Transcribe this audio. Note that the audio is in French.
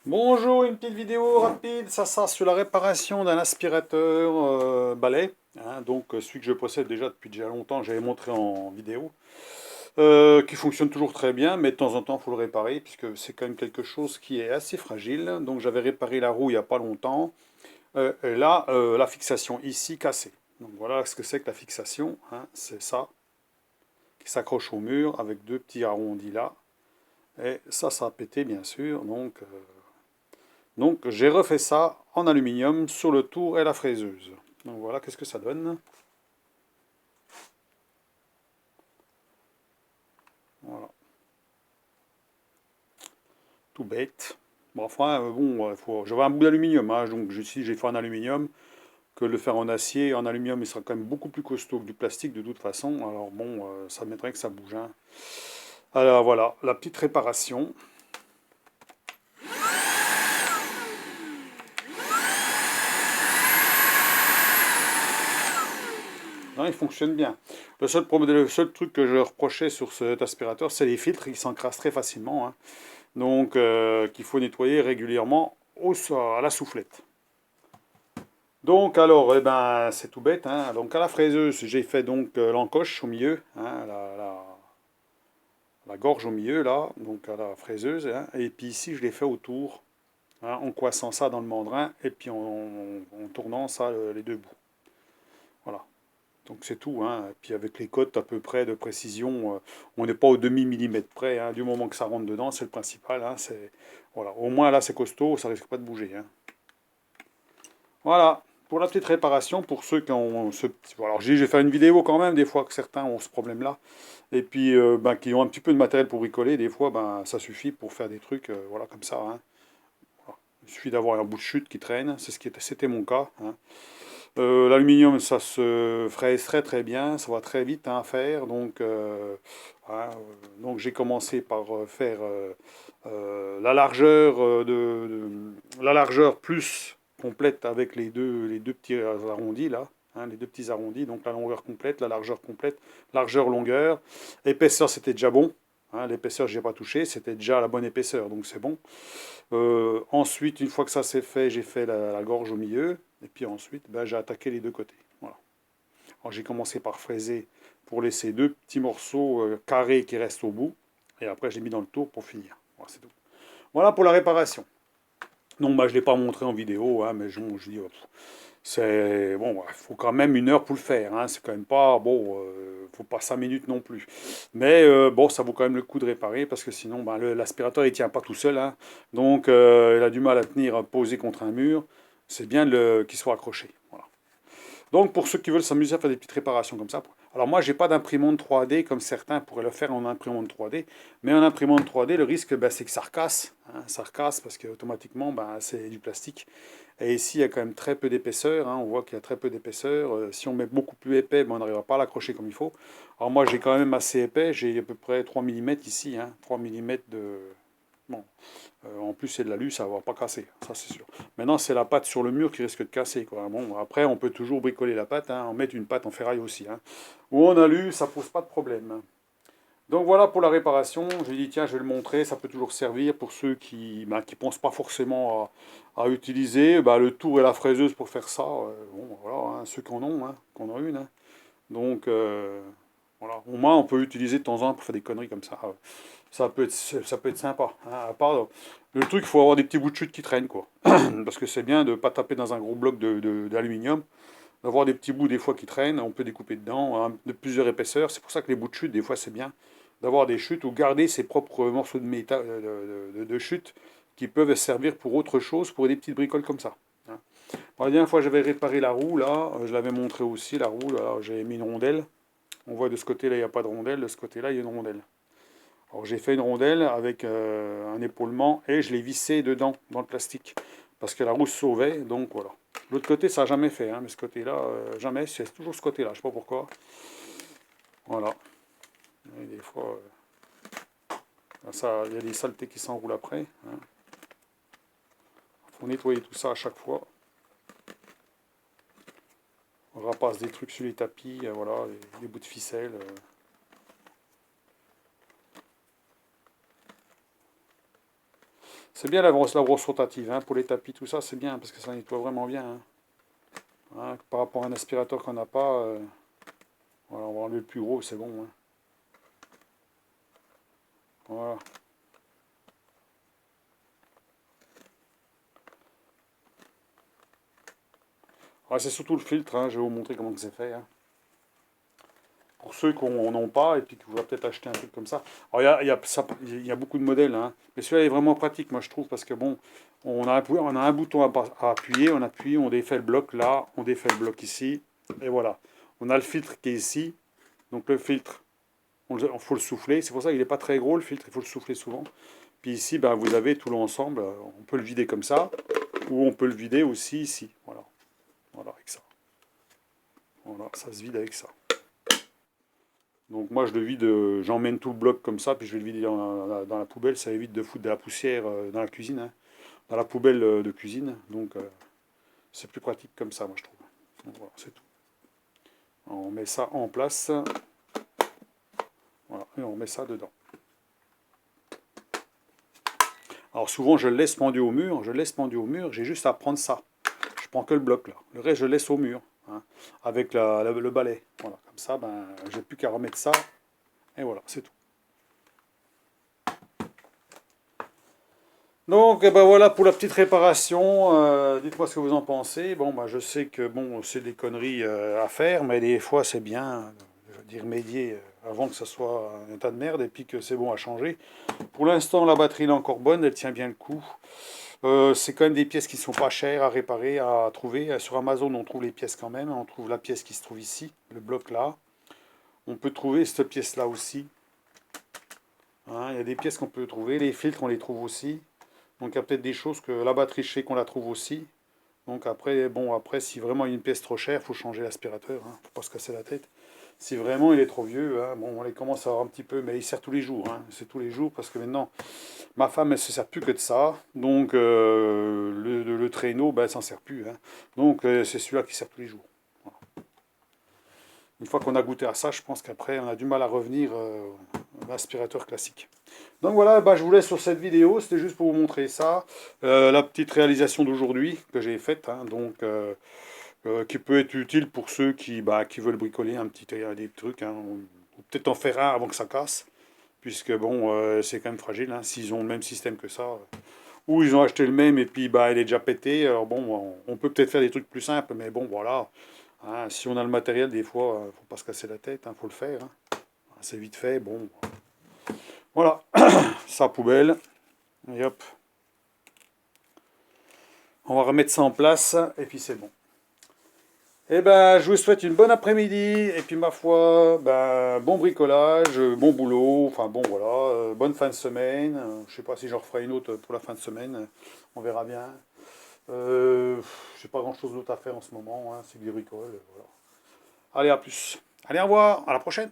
Bonjour, une petite vidéo rapide, ça sera sur la réparation d'un aspirateur balai, hein, donc celui que je possède déjà depuis déjà longtemps, j'avais montré en vidéo, qui fonctionne toujours très bien, mais de temps en temps il faut le réparer, puisque c'est quand même quelque chose qui est assez fragile. Donc j'avais réparé la roue il n'y a pas longtemps, et là la fixation ici cassée. Donc voilà ce que c'est que la fixation, hein, c'est ça, qui s'accroche au mur avec deux petits arrondis là, et ça a pété bien sûr, donc j'ai refait ça en aluminium sur le tour et la fraiseuse. Donc voilà, qu'est-ce que ça donne. Voilà, tout bête. Bon, enfin, bon, j'avais un bout d'aluminium, hein, donc si j'ai fait en aluminium, que le faire en acier. En aluminium, il sera quand même beaucoup plus costaud que du plastique de toute façon. Alors bon, ça m'étonnerait que ça bouge, hein. Alors voilà, la petite réparation. Non, il fonctionne bien. Le seul truc que je reprochais sur cet aspirateur, c'est les filtres, ils s'encrassent très facilement, hein. Donc qu'il faut nettoyer régulièrement à la soufflette. Donc alors, eh ben, c'est tout bête, hein. Donc à la fraiseuse, j'ai fait donc l'encoche au milieu, hein, la gorge au milieu là, donc à la fraiseuse, hein. Et puis ici je l'ai fait autour, hein, en coiffant ça dans le mandrin et puis en tournant ça les deux bouts. Voilà. Donc c'est tout, hein. Et puis avec les cotes à peu près de précision, on n'est pas au demi-millimètre près, hein. Du moment que ça rentre dedans, c'est le principal, hein. Voilà. Au moins là c'est costaud, ça risque pas de bouger, hein. Voilà, pour la petite réparation, pour ceux qui ont ce petit... Alors je vais faire une vidéo quand même, des fois que certains ont ce problème-là, et puis ben, qui ont un petit peu de matériel pour bricoler, des fois ben, ça suffit pour faire des trucs voilà, comme ça, hein. Voilà. Il suffit d'avoir un bout de chute qui traîne, c'était mon cas, hein. L'aluminium, ça se fraise très très bien, ça va très vite, hein, à faire, hein, donc j'ai commencé par faire la largeur la largeur plus complète avec les deux petits arrondis là, hein, les deux petits arrondis, donc la longueur complète, la largeur complète, largeur, longueur, épaisseur c'était déjà bon, hein, l'épaisseur j'ai pas touché, c'était déjà la bonne épaisseur, donc c'est bon. Ensuite, une fois que ça s'est fait, j'ai fait la gorge au milieu. Et puis ensuite, ben, j'ai attaqué les deux côtés. Voilà. Alors j'ai commencé par fraiser pour laisser deux petits morceaux carrés qui restent au bout. Et après, j'ai mis dans le tour pour finir. Voilà, c'est tout. Voilà pour la réparation. Non, bah, je ne l'ai pas montré en vidéo, hein, mais je dis, c'est bon, il faut quand même une heure pour le faire, hein. C'est quand même pas bon, faut pas 5 minutes non plus. Mais bon, ça vaut quand même le coup de réparer parce que sinon, ben, l'aspirateur il tient pas tout seul, hein. Donc il a du mal à tenir posé contre un mur. C'est bien qu'il soit accroché. Voilà. Donc pour ceux qui veulent s'amuser à faire des petites réparations comme ça. Alors moi, j'ai pas d'imprimante 3D comme certains pourraient le faire en imprimante 3D. Mais en imprimante 3D, le risque, ben, c'est que ça recasse, hein. Ça recasse parce qu'automatiquement, ben, c'est du plastique. Et ici, il y a quand même très peu d'épaisseur, hein. On voit qu'il y a très peu d'épaisseur. Si on met beaucoup plus épais, ben, on n'arrivera pas à l'accrocher comme il faut. Alors moi, j'ai quand même assez épais. J'ai à peu près 3 mm ici, hein. 3 mm de... Bon, en plus c'est de l'alu, ça ne va pas casser, ça c'est sûr. Maintenant, c'est la pâte sur le mur qui risque de casser, quoi. Bon, après, on peut toujours bricoler la pâte, hein, en mettre une pâte en ferraille aussi, hein. Ou en alu, ça pose pas de problème. Donc voilà pour la réparation. J'ai dit tiens, je vais le montrer, ça peut toujours servir pour ceux qui ne pensent pas forcément à utiliser bah, le tour et la fraiseuse pour faire ça. Bon, voilà, hein, ceux qui en ont, hein, qui en ont une, hein. Donc voilà, au moins on peut utiliser de temps en temps pour faire des conneries comme ça. Ça peut être sympa, hein. À part, le truc, il faut avoir des petits bouts de chute qui traînent, quoi. Parce que c'est bien de ne pas taper dans un gros bloc d'aluminium, d'avoir des petits bouts des fois qui traînent, on peut découper dedans, hein, de plusieurs épaisseurs. C'est pour ça que les bouts de chute, des fois, c'est bien d'avoir des chutes ou garder ses propres morceaux de métal, de chute qui peuvent servir pour autre chose, pour des petites bricoles comme ça, hein. Bon, la dernière fois, j'avais réparé la roue, là, je l'avais montré aussi, la roue, là, j'avais mis une rondelle. On voit de ce côté-là, il n'y a pas de rondelle, de ce côté-là, il y a une rondelle. Alors j'ai fait une rondelle avec un épaulement et je l'ai vissé dedans, dans le plastique, parce que la roue se sauvait, donc voilà. L'autre côté, ça n'a jamais fait, hein, mais ce côté-là, jamais, c'est toujours ce côté-là, je ne sais pas pourquoi. Voilà. Et des fois, il y a des saletés qui s'enroulent après, hein. Il faut nettoyer tout ça à chaque fois. On ramasse des trucs sur les tapis, voilà, des bouts de ficelle. C'est bien la brosse rotative, hein, pour les tapis, tout ça, c'est bien, parce que ça nettoie vraiment bien. Hein. Hein, par rapport à un aspirateur qu'on n'a pas, voilà, on va enlever le plus gros, c'est bon. Hein. Voilà. Ouais, c'est surtout le filtre, hein, je vais vous montrer comment c'est fait. Hein. Pour ceux qui n'en ont pas et puis qui voudraient peut-être acheter un truc comme ça. Alors, il y a beaucoup de modèles, hein, mais celui-là est vraiment pratique, moi je trouve, parce que bon, on a un bouton à appuyer, on appuie, on défait le bloc là, on défait le bloc ici, et voilà. On a le filtre qui est ici, donc le filtre, il faut le souffler, c'est pour ça qu'il n'est pas très gros le filtre, il faut le souffler souvent. Puis ici, ben, vous avez tout l'ensemble, on peut le vider comme ça, ou on peut le vider aussi ici, voilà, voilà, avec ça. Voilà, ça se vide avec ça. Donc moi je le vide, j'emmène tout le bloc comme ça, puis je vais le vider dans la poubelle, ça évite de foutre de la poussière dans la cuisine, hein, dans la poubelle de cuisine, donc c'est plus pratique comme ça, moi je trouve. Donc voilà, c'est tout. On met ça en place, voilà, et on met ça dedans. Alors souvent je le laisse pendu au mur, j'ai juste à prendre ça. Je prends que le bloc là, le reste je le laisse au mur, hein, avec le balai. Voilà, comme ça, ben, j'ai plus qu'à remettre ça, et voilà, c'est tout. Donc ben voilà pour la petite réparation, dites-moi ce que vous en pensez. Bon bah je sais que bon c'est des conneries à faire, mais des fois c'est bien d'y remédier avant que ça soit un état de merde et puis que c'est bon à changer. Pour l'instant la batterie est encore bonne, elle tient bien le coup. C'est quand même des pièces qui ne sont pas chères à réparer, à trouver. Sur Amazon on trouve les pièces quand même, on trouve la pièce qui se trouve ici, le bloc là. On peut trouver cette pièce là aussi. Hein, il y a des pièces qu'on peut trouver, les filtres on les trouve aussi. Donc il y a peut-être des choses que la batterie, je sais qu'on la trouve aussi. Donc après, bon, après, si vraiment il y a une pièce trop chère, il faut changer l'aspirateur, hein, faut pas se casser la tête. Si vraiment il est trop vieux, hein, bon, on les commence à avoir un petit peu, mais il sert tous les jours, hein, c'est tous les jours, parce que maintenant, ma femme, elle se sert plus que de ça, donc le traîneau, ben, elle s'en sert plus, hein. Donc c'est celui-là qui sert tous les jours. Voilà. Une fois qu'on a goûté à ça, je pense qu'après, on a du mal à revenir à l'aspirateur classique. Donc voilà, bah, je vous laisse sur cette vidéo, c'était juste pour vous montrer ça, la petite réalisation d'aujourd'hui que j'ai faite, hein, donc qui peut être utile pour ceux qui veulent bricoler des trucs, hein, ou peut-être en faire un avant que ça casse, puisque bon, c'est quand même fragile, hein, s'ils ont le même système que ça, ou ils ont acheté le même et puis bah, il est déjà pété, alors bon, on peut peut-être faire des trucs plus simples, mais bon, voilà, hein, si on a le matériel, des fois, faut pas se casser la tête, hein, faut le faire, hein. C'est vite fait, bon, voilà, ça poubelle. Et hop. On va remettre ça en place et puis c'est bon. Et ben, je vous souhaite une bonne après-midi et puis ma foi, ben, bon bricolage, bon boulot, enfin bon voilà, bonne fin de semaine. Je sais pas si j'en referai une autre pour la fin de semaine, on verra bien. J'ai pas grand-chose d'autre à faire en ce moment, hein, c'est que des bricoles, voilà. Allez, à plus. Allez, au revoir, à la prochaine.